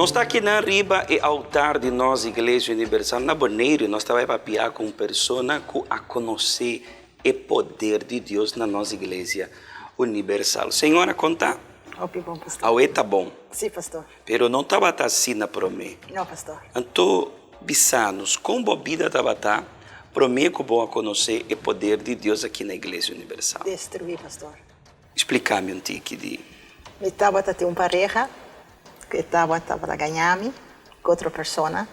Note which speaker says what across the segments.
Speaker 1: Nós está aqui na riba e altar de nós, Igreja Universal, na Boneiro, nós estamos para papiar com pessoas que a conhecer o poder de Deus na nossa Igreja Universal. Senhora, conta?
Speaker 2: Ok, bom, pastor.
Speaker 1: Auê tá bom.
Speaker 2: Sim, pastor.
Speaker 1: Pero não estava assim na promê.
Speaker 2: Não, pastor.
Speaker 1: Então, bisanos, com bobida estava tá, promê que vou conhecer o poder de Deus aqui na Igreja Universal.
Speaker 2: Destruir, pastor.
Speaker 1: Explica-me um tique de...
Speaker 2: Me estava a ter uma pareja que estava a ganhar-me com outra pessoa não.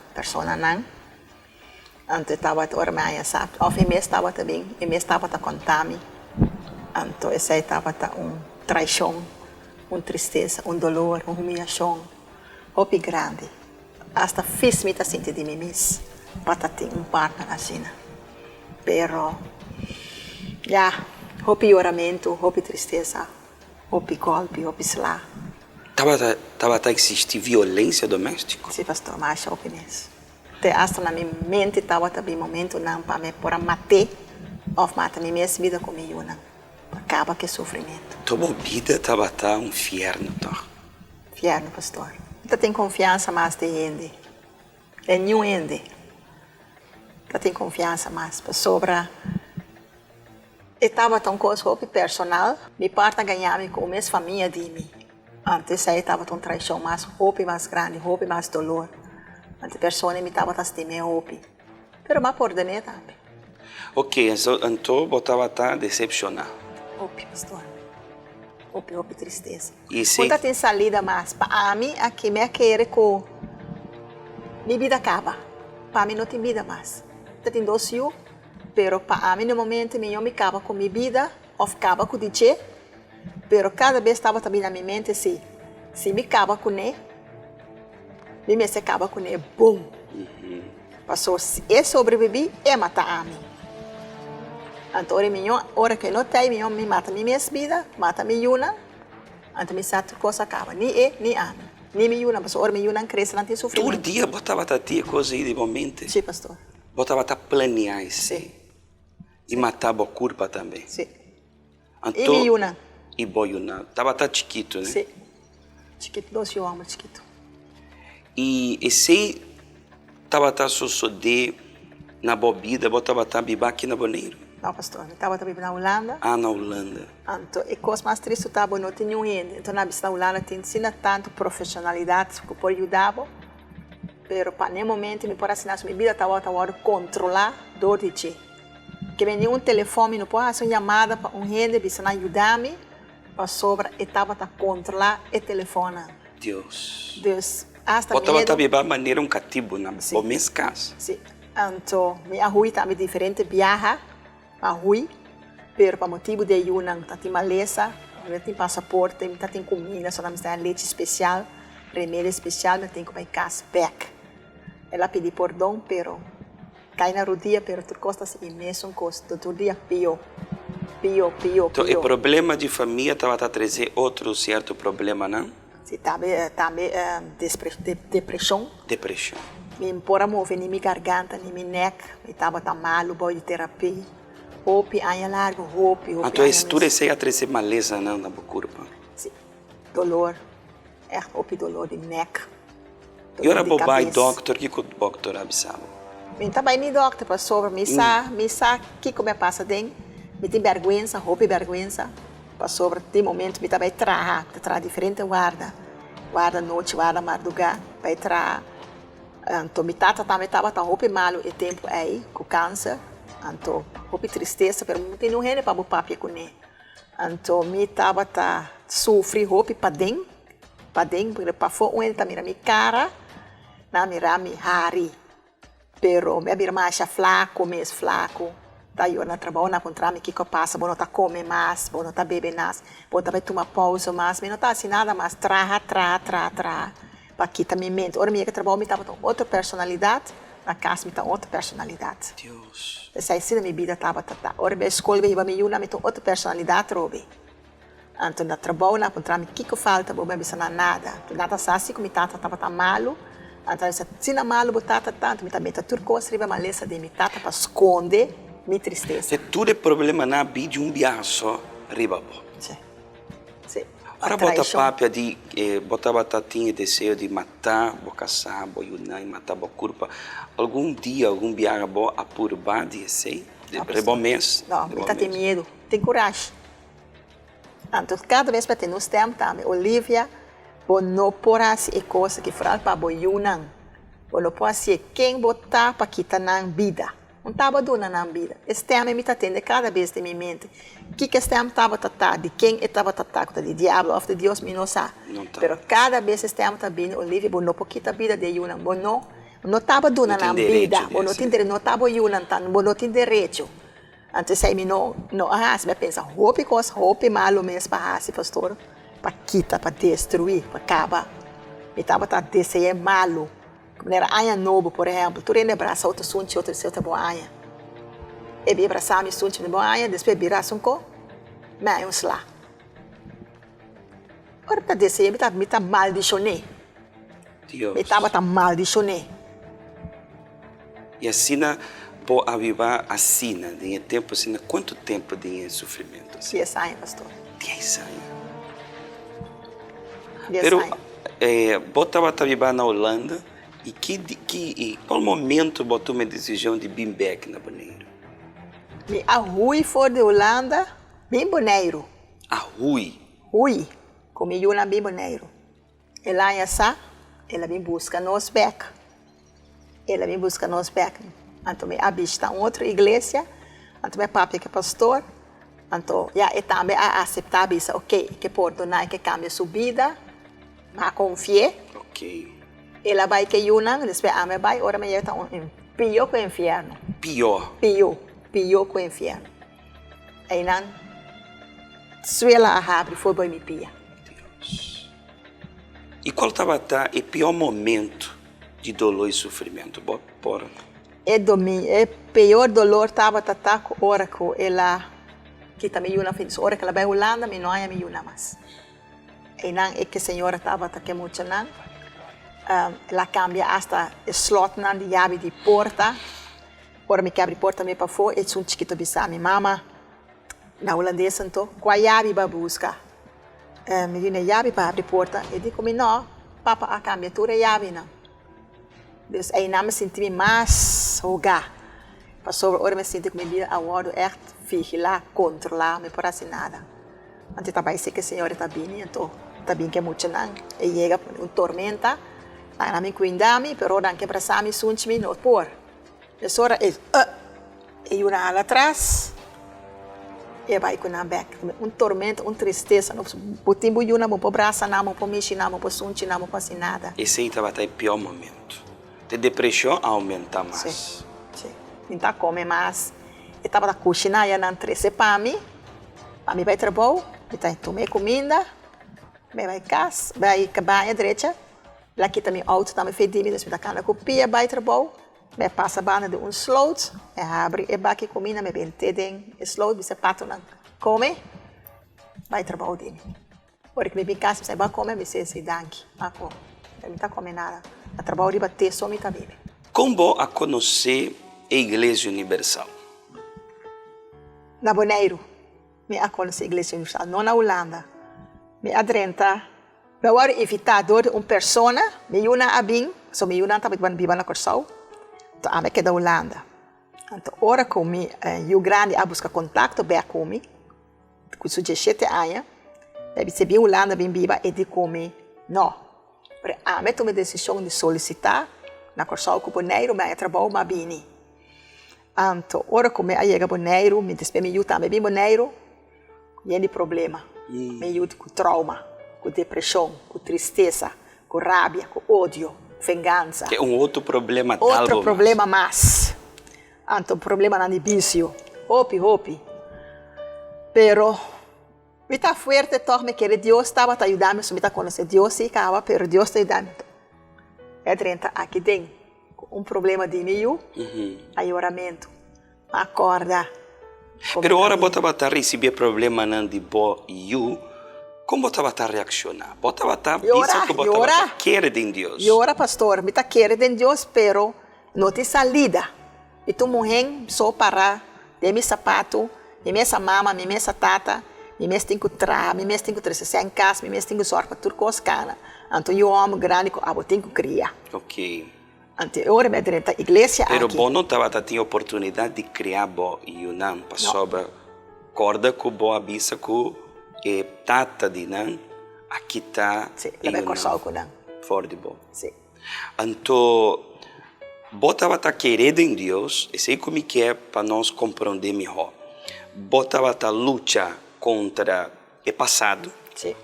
Speaker 2: Então, estava a ormar, sabe? Ao fim mês estava também, e mês estava a contar-me. Então, esse aí estava traição, uma tristeza, um dolor, uma humilhação, roupa grande. Hasta fiz-me sentir de mim mesmo, para ter um partner assim. Pero, já, roupa oramento, roupa tristeza, roupa golpe, roupa slá.
Speaker 1: Estava a existir violência doméstica?
Speaker 2: Sim, pastor, mas roupa mesmo. Hasta na minha mente estava também momento não para me por matar, ou matar minha vida comigo não. Acaba que sofrimento.
Speaker 1: Tua vida estava um inferno, tá?
Speaker 2: Inferno, pastor. Você tem confiança mais de gente. É nenhum gente. Você tem confiança mais sobre. Estava tão coisa roupa personal, me parte ganhar-me com a mesma família de mim. Antes aí estava tão traição mais, roupa mais grande, roupa mais dolor. Antes a pessoa me estava a roupa. Pero mais por dentro também.
Speaker 1: Ok, então botava a decepcionar.
Speaker 2: Roupa, pastor. Roupa tristeza.
Speaker 1: E se...
Speaker 2: Quando tem salida mais, para mim, aqui me quer que minha vida acaba. Para mim não tem vida mais. Eu tenho 2 filhos, pero para mim no momento eu me acaba com minha vida, ou acaba com o DJ, pero cada vez estava também na minha mente assim, se me acaba com ele, me se acaba com ele, bom. Passou, se eu sobrevivi, é matar a mim. Então, hora que não tem, me mata a minha vida, mata a minha yuna, então me sabe que coisa acaba, nem eu, nem a mim. Nem minha yuna, mas hora minha yuna cresce, não tem sofrimento.
Speaker 1: Todo dia botava a ter coisa aí de momento?
Speaker 2: Sim, pastor.
Speaker 1: Botava a planear isso.
Speaker 2: Sim.
Speaker 1: E matava a culpa também.
Speaker 2: Sim.
Speaker 1: Então,
Speaker 2: e minha yuna.
Speaker 1: E boiuna. Estava chiquito, né?
Speaker 2: Sim. Chiquito, 2 anos, chiquito.
Speaker 1: E esse estava suceder na bobida, botava a bibar aqui na Boneiro?
Speaker 2: Não, pastor. Eu estava também na Holanda.
Speaker 1: Ah, na Holanda.
Speaker 2: Então, e coisa mais triste, eu estava não tinha ninguém. Então, na Holanda, tem ensina tanto profissionalidade que pode ajudar. Pero, para nenhum momento, me pode assinar minha vida, estava a controlar dor de ti. Que venha telefone, não pode fazer uma chamada para gente, para ajudar-me, para sobre, e estava a controlar o telefone.
Speaker 1: Deus.
Speaker 2: Hasta
Speaker 1: botava
Speaker 2: medo.
Speaker 1: a bibar maneira cativo na mesma casa.
Speaker 2: Sim. Então, minha rua também diferente, viaja. A rua, pero para motivo de Yunnan, tem maleza, tem passaporte, tem comida, só não tem leite especial, remédio especial, não tem como ir cashback. Ela pediu perdão, pero cai na rodilha, pero tu costa assim mesmo custo, todo dia pior.
Speaker 1: Então, o problema de família estava a trazer outro certo problema, não?
Speaker 2: Sim, também depressão.
Speaker 1: Depressão.
Speaker 2: Me impora mover nem minha garganta, nem minha neck, me estava tão mal, boi de terapia. Roupa, anha largo, roupa.
Speaker 1: Então, tudo isso aí a trazer maleza, não, na corpo?
Speaker 2: Sim. Dolor. Roupa dor de neck.
Speaker 1: E ora, bobai, doctor, que o doctor abisava?
Speaker 2: Eu também nem doctor, para sobre, me sabe que como passa dentro, me tem vergonha, roupa vergonha, para sobre, tem momento, me também traz diferente guarda noite, guarda madrugada, para trazer. Então, me tata também estava tão roupa malo e tempo aí, com câncer. Então, roupa tristeza, mas não tem ninguém para botar com ele. Então, me estava sofrendo roupa para dentro, porque para fora, ele também minha cara, na minha hari. Pero, minha irmã acha flaco, mesmo flaco. Daí, eu na trabalho, na contra me que passa, bom, não tá comer mais, bom, não tá beber mais, bom, tá vai tomar pausa mais, mas não tá assim nada mais, tra. Para quitar minha mente. Ora, minha trabalho, me estava com outra personalidade, na casa, me tá outra personalidade.
Speaker 1: Deus.
Speaker 2: Essa aí, na minha vida, estava. Ora, minha escola, eu me me tô outra personalidade, Robi. Então, na trabalho, na contra me que falta, bom, não sabe nada. Nada assim, como tata estava malo. Então, se não malo, botata tanto, me também tá turco, se riba maleza de me tata para esconder minha tristeza.
Speaker 1: Se tudo é problema na vida de viagem só, riba, pô.
Speaker 2: Sim. Sim.
Speaker 1: Para botar papia de botar batatinha desejo de matar, bo caçar, bo yunai, matar bo curpa. Algum dia, algum viagem bo apurbar de sei? De bom mês?
Speaker 2: Não, me tem medo, tem coragem. Então, cada vez que tem nos tempos também, Olivia, bo não por assim é coisa que fala para bo yunan. Bo não pode ser quem botar para quitar na vida. Não estava dando na vida. Esse tema me está tendo cada vez em minha mente. O que esse tema estava tratando? De quem estava tratando? De diabo ou de Deus? Me não sabe. Mas cada vez esse tema está vindo, Olivia, bo não pode quitar a vida de yunan. Bo não estava dando na vida. Bo não tem direito, não estava yunan, bo não tem direito. Então, se não, você pensa, roupa malo mesmo para fazer, pastor, para quitar, para destruir, para acabar. E estava tratando desse é malo. Como era anha novo, por exemplo, tu rende abraça outro sunte, outro boa anha. E vi abraçar me sunte de boa anha, depois virar sunco, mas uns lá. Ora, para desse aí, me tá maldicionei.
Speaker 1: Deus.
Speaker 2: Me tava maldicionei.
Speaker 1: E assim, por avivar assim, em tempo assim, quanto tempo de sofrimento?
Speaker 2: 10 anos, pastor.
Speaker 1: 10 anos.
Speaker 2: 10
Speaker 1: Pero,
Speaker 2: anos.
Speaker 1: botava a viver na Holanda. E qual momento botou uma decisão de vir back na Bonaire?
Speaker 2: A Rui foi de Holanda, bem Bonaire.
Speaker 1: A Rui?
Speaker 2: Rui, comigo na bem Bonaire. Ela ia sa, ela vem buscar nós back. Ela vem buscar nós back. Então, a bicha está em outra igreja. Então, meu papai que é pastor. Então, e também a aceitar isso, ok, que por donar, que cambia sua vida, mas confiar.
Speaker 1: Ok.
Speaker 2: Ela vai que Yunan, depois a vai, ora me está pior que o inferno.
Speaker 1: Pior?
Speaker 2: Pior que o inferno. Aí não, se ela abre, foi para me pia.
Speaker 1: Deus. E qual estava o pior momento de dolor e sofrimento? Bora.
Speaker 2: É pior dolor estava com hora que ela, que também Yunan fez, hora que ela vai Holanda, me não é me Yunan mais. Aí não, é que a senhora estava que muito não. Ela cambia hasta o slot na de chave de porta. Ora me abre a porta me para fora, é um chiquito bisa minha mama na holandesa então, com a chave para buscar. Me deu a chave para abrir a porta e digo me não, papa a cambia toda a chave não. Então aí não me senti mais rogar. Passou ora me senti que me dia a hora echt vigilar, controlar, me parece nada. Antes também sei que a senhora está bem, então está bem que é muito não. E chega tormenta. Não me cuidami, pero dan que abraçar-me, sunte-me, não por. A hora é, e uma ala atrás, e vai com a back. Tormento, tristeza, não putim buiu não por braça, não por mexer, não por sunte, não por assim nada.
Speaker 1: Esse aí estava até o pior momento. A depressão aumenta mais.
Speaker 2: Sim. Então come mais. Eu estava na cozinha, eu não trece para mim vai trabalhar, eu tomei comida, vai casa, vai cabanha direita. Lá que também auto também fez de mim, das minhas canas copia, vai trabalhar, me passa a banda de slot, abre e baque comida, me vem tem slot, me sapato não come, vai trabalhar de mim. Porque me vem casa, você vai comer, me sei se danke, não come, não está comendo nada, a trabalhar de bater só me tá bem.
Speaker 1: Como a conhecer a Igreja Universal?
Speaker 2: Na Bonaire, me a conhecer a Igreja Universal, não na Holanda, me adrenta. Eu vou evitar uma pessoa, me una a bem, só me una também viva na Corsau, então a me que da Holanda. Então, ora como eu grande a buscar contato bem comigo, com os 17 anos, deve ser bem Holanda bem viva e de comer não. Porque a me tomei a decisão de solicitar na Corsau com o Bonaire, mas trabalho mais bem. Então, ora como a chega Bonaire, me despe me também bem Bonaire, e é problema, me com trauma. Com depressão, com tristeza, com rabia, com ódio, vingança.
Speaker 1: Que é outro problema tal.
Speaker 2: Outro problema mais. Então, problema não é vício. Hopi. Pero, me está forte, torme que Deus estava te ajudando, me está conhecendo Deus e acaba, pero Deus está ajudando. É 30 aqui tem problema de meio, aí oramento, acorda.
Speaker 1: Pero ora bota receber problema não de bo you. Como você vai reaccionar? Você vai querer em Deus.
Speaker 2: Ora, pastor, me está querendo em Deus, pero não tem salida. E tu morrer só para de meu sapato, de minha mama, de minha tata, Me mes tenho que trabalhar, me mes tenho que trazer em casa, me mes tenho que sorrir para tudo coisa cana. Então eu amo grande, eu tenho que criar.
Speaker 1: Ok.
Speaker 2: Então eu me dentro da igreja
Speaker 1: Pero
Speaker 2: aqui.
Speaker 1: bom não estava tendo oportunidade de criar bo e o não para sobre corda que bo avisa que é tata de não aqui tá
Speaker 2: Sim, leva corsal com não.
Speaker 1: Fora de bo.
Speaker 2: Sim.
Speaker 1: Então bo estava querendo em Deus, e sei como que é para nós compreender melhor. Bo estava luta contra o passado.
Speaker 2: Sim.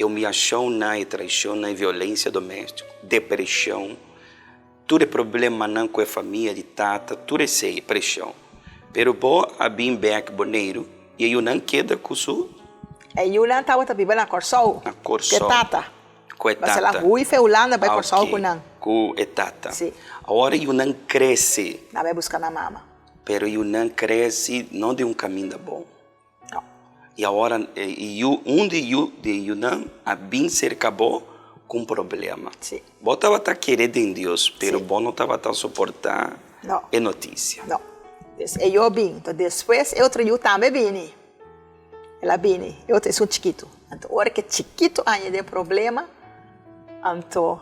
Speaker 1: Humilhação, traição, violência doméstica, depressão, tudo é problema não com a família de tata, tudo é sei, pressão. Pero bo a bem back boneiro e eu não queda com isso.
Speaker 2: E eu não estava vivendo na corsal.
Speaker 1: Na corsal.
Speaker 2: Que tata.
Speaker 1: Com a
Speaker 2: Mas ela
Speaker 1: tata.
Speaker 2: rui feulana vai corsal com não.
Speaker 1: Com a tata.
Speaker 2: Sim.
Speaker 1: Agora eu não cresce.
Speaker 2: Não vai buscar na mama.
Speaker 1: Pero eu não cresce não de caminho bom.
Speaker 2: Não.
Speaker 1: E agora eu não a bem ser acabou com problema.
Speaker 2: Sim.
Speaker 1: Bom estava querendo em Deus, pero
Speaker 2: Sim.
Speaker 1: bom não estava a suportar
Speaker 2: Não.
Speaker 1: a notícia.
Speaker 2: Não. Eu vim. Então depois eu também vim. Ela vim. Eu tenho um chiquito. Então hora que chiquito ainda tem problema, então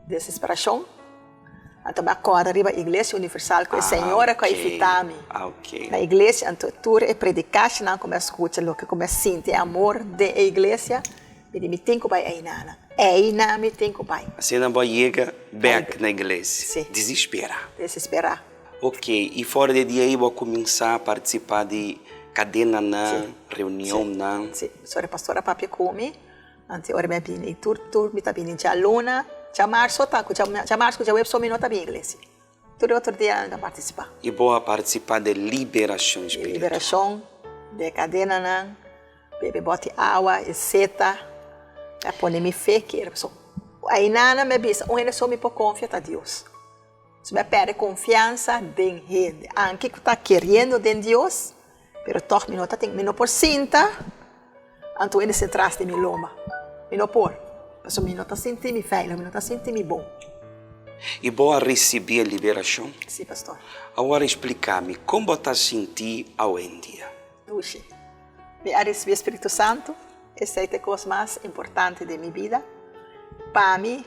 Speaker 2: desesperação. Então me acorda arriba a igreja universal com a senhora que invita-me.
Speaker 1: Ok.
Speaker 2: Na igreja, então tudo é predicar, não começa a escutar, o que começa a sentir amor da igreja. E me tem que vai aí nada. Aí não me tem que vai.
Speaker 1: Assim não vai chegar back na igreja.
Speaker 2: Sim.
Speaker 1: Desesperar.
Speaker 2: Desesperar.
Speaker 1: Ok. E fora de dia eu vou começar a participar de cadena não, reunião não.
Speaker 2: Sim. Sou a pastora Papi Come. Ante ora me vim. Tudo me tá vindo. Já luna. Já março tá. Já março já web só me nota bem igreja. Todo outro dia ainda participar.
Speaker 1: E vou participar de liberação espiritual.
Speaker 2: Liberação. De cadena não. Bebe bote água e seta. A pôr me fé que era pessoa. Aí nada me diz, onde só me pôr confiar a Deus. Se me perde confiança em gente, aunque que está querendo de Deus, pero toch me não tem, me não por cinta, então ele se traz de mi loma, me não por, mas me não está sentindo me feio, me não está sentindo me bom.
Speaker 1: E vou receber a liberação.
Speaker 2: Sim, pastor.
Speaker 1: Agora explicar-me como está sentir hoje em dia.
Speaker 2: Duxe. Me ha recebido o Espírito Santo. Essa é a coisa mais importante de minha vida. Para mim,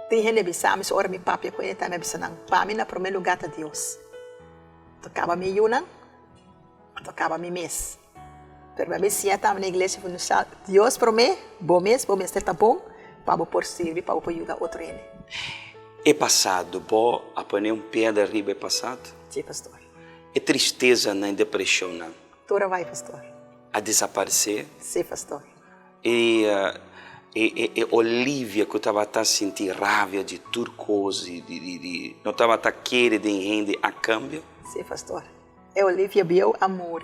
Speaker 2: tem gente que me ora meu papi com ele também me para mim, no primeiro lugar é Deus. Tocava me yuna, tocava me mês. Pero me sim estava na igreja universal. Deus para mim, bom mês está bom, para por servir, para ajudar outro ele.
Speaker 1: É passado, vou apanhar pedra arriba é passado.
Speaker 2: Sim, pastor.
Speaker 1: É tristeza na depressão não.
Speaker 2: Toda vai, pastor.
Speaker 1: A desaparecer.
Speaker 2: Sim, pastor.
Speaker 1: E Olivia que estava a sentir raiva de tudo coisa, não estava a querer de rende a câmbio.
Speaker 2: Sim, pastor. É Olivia viu amor.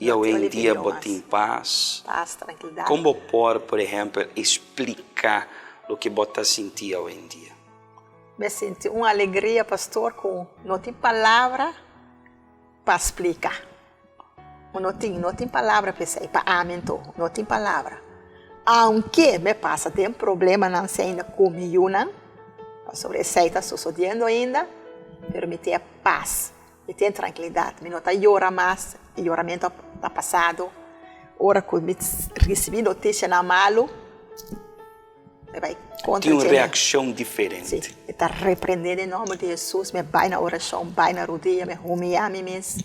Speaker 1: E hoje em dia botem paz.
Speaker 2: Paz, tranquilidade.
Speaker 1: Como pode, por exemplo, explicar o que você sentir hoje em dia?
Speaker 2: Me senti uma alegria, pastor, com não tem palavra para explicar. Não tem palavra para dizer, para amento, não tem palavra. Aunque me passa, tem problema não sei ainda comigo, não? Sobre isso está sucedendo ainda, mas me tem paz, me tem tranquilidade, me não está chorando mais, o choramento está passado. Ora que me recebi notícia na malo, vai contra
Speaker 1: tem uma reação diferente.
Speaker 2: Sim, está repreendendo em nome de Jesus, me vai na oração, vai na rodilha, me humilhar me mesmo.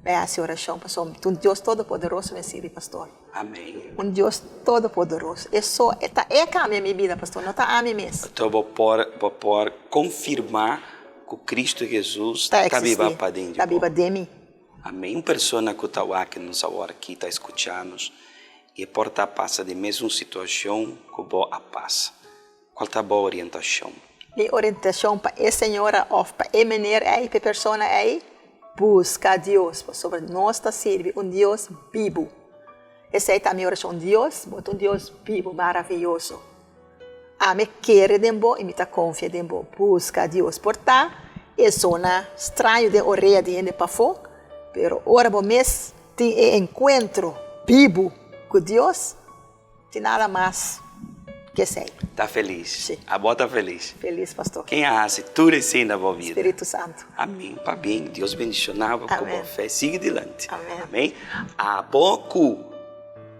Speaker 2: Essa oração, pastor. Um Deus todo-poderoso me sirve, pastor.
Speaker 1: Amém.
Speaker 2: Um Deus todo-poderoso. Isso é que a minha vida, pastor. Não está a mim mesmo.
Speaker 1: Então, vou poder confirmar que Cristo Jesus está vivo para dentro.
Speaker 2: Está vivo de mim.
Speaker 1: Amém. Uma pessoa que está aqui nos agora aqui está escutando e porta passa de mesma situação que boa passa. Qual está a boa orientação?
Speaker 2: Minha orientação para a senhora ou para a mulher aí, para a pessoa aí, busca a Deus, sobre nós está servir Deus vivo. Essa é a minha oração, Deus vivo, maravilhoso. A me querer de bom e me está confia de bom, busca a Deus. Portanto, é zona estranho de orelha de gente para fora, pero ora bom mês tem encontro vivo com Deus, tem nada mais que sei.
Speaker 1: Está feliz?
Speaker 2: Sim.
Speaker 1: A boa está feliz?
Speaker 2: Feliz, pastor.
Speaker 1: Quem hace tudo assim na boa vida?
Speaker 2: Espírito Santo.
Speaker 1: Amém. Para bem. Deus bendicionava com boa fé. Siga adiante.
Speaker 2: Amém.
Speaker 1: Amém. A boa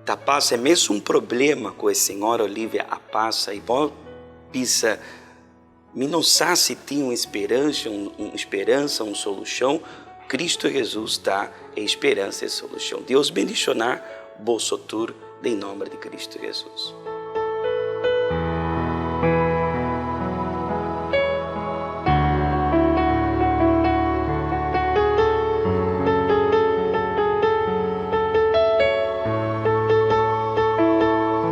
Speaker 1: tá passa é mesmo um problema com a senhora Olivia a passa e bom pisa me não sabe se tem uma esperança, uma solução. Cristo Jesus dá a esperança e solução. Deus bendicionar vosso tur em nome de Cristo Jesus.